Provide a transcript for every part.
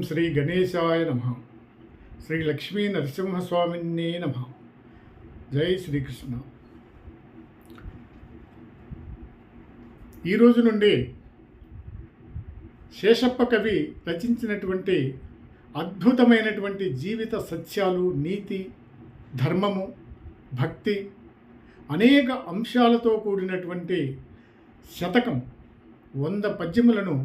శ్రీ గణేశాయ నమః. శ్రీ లక్ష్మీ నరసింహస్వామినే నమః. జై శ్రీకృష్ణ. ఈరోజు నుండి శేషప్ప కవి రచించినటువంటి అద్భుతమైనటువంటి జీవిత సత్యాలు, నీతి, ధర్మము, భక్తి అనేక అంశాలతో కూడినటువంటి శతకం 100 పద్యములను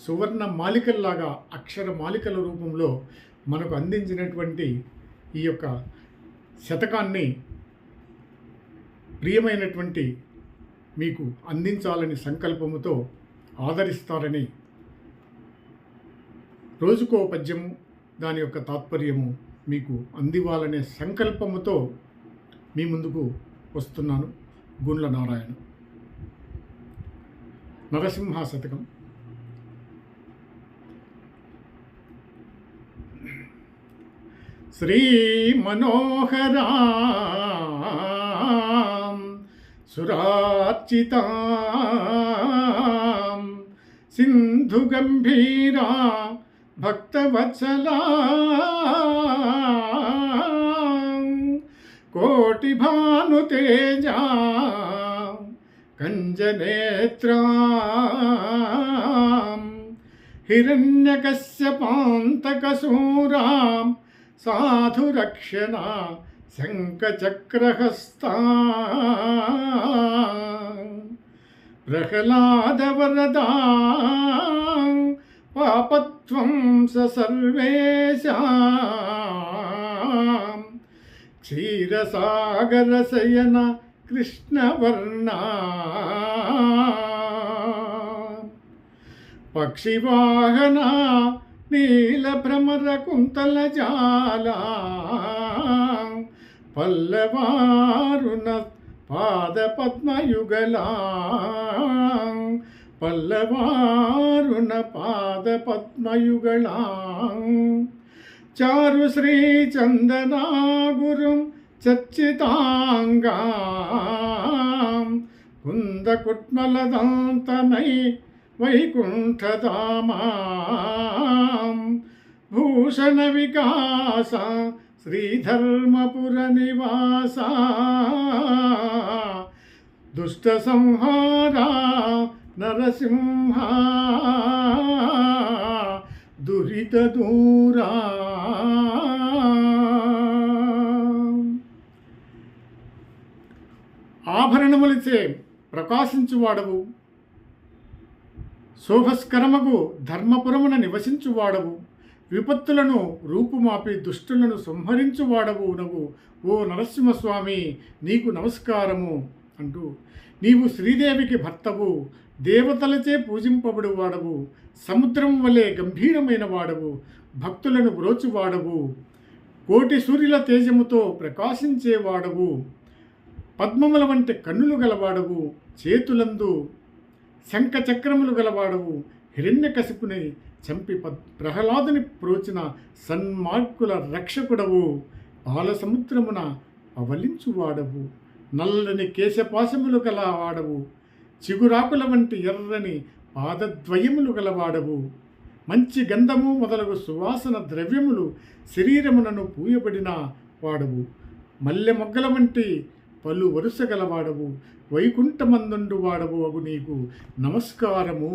సువర్ణ మాలికల్లాగా అక్షర మాలికల రూపంలో మనకు అందించినటువంటి ఈ యొక్క శతకాన్ని ప్రియమైనటువంటి మీకు అందించాలని సంకల్పముతో ఆదరిస్తారని, రోజుకో పద్యము దాని యొక్క తాత్పర్యము మీకు అందివ్వాలనే సంకల్పముతో మీ ముందుకు వస్తున్నాను. గుండ్ల నారాయణ. నరసింహ శతకం. శ్రీ మనోహరా సురార్చితా సింధు గంభీరా భక్తవత్సలా కోటి భానుతేజా కంజనేత్రా హిరణ్యకశ్యపాంతకశూరా సాధురక్షణ శంఖచక్రహస్తా ప్రహ్లాదవరదా పాపధ్వంస సర్వేశా క్షీరసాగరశయన కృష్ణవర్ణా పక్షివాహన నీలభ్రమర కుంతల జాల పల్లవారుణ పాద పద్మయుగలా పల్లవారుణ పాద పద్మయుగలా చారు శ్రీ చందనా గురుం చర్చితాంగా కుందకుట్మలదాంతనై వైకుంఠధామా భూషణ వికాస శ్రీధర్మపుర నివాస దుష్ట సంహారా నరసింహ దురిత దూరా. ఆభరణములిచే ప్రకాశించువాడవు, శోభస్కరమగు ధర్మపురమున నివసించువాడవు, విపత్తులను రూపుమాపి దుష్టులను సంహరించువాడవు నగు ఓ నరసింహస్వామి, నీకు నమస్కారము అంటూ, నీవు శ్రీదేవికి భర్తవు, దేవతలచే పూజింపబడు వాడవు, సముద్రం వలె గంభీరమైన వాడవు, భక్తులను బ్రోచువాడవు, కోటి సూర్యుల తేజముతో ప్రకాశించేవాడవు, పద్మముల వంటి కన్నులు గలవాడవు, చేతులందు శంఖచక్రములు గలవాడవు, హిరణ్యకశిపుని చంపి ప్రహ్లాదుని ప్రోచిన సన్మార్గుల రక్షకుడవు, పాలసముద్రమున పవలించువాడవు, నల్లని కేశపాశములు గలవాడవు, చిగురాకుల వంటి ఎర్రని పాదద్వయములు గలవాడవు, మంచి గంధము మొదలగు సువాసన ద్రవ్యములు శరీరమునను పూయబడిన వాడవు, మల్లె మొగ్గల వంటి పలు వరుస గలవాడవు, వైకుంఠమందుండు వాడవు అగు నీకు నమస్కారము.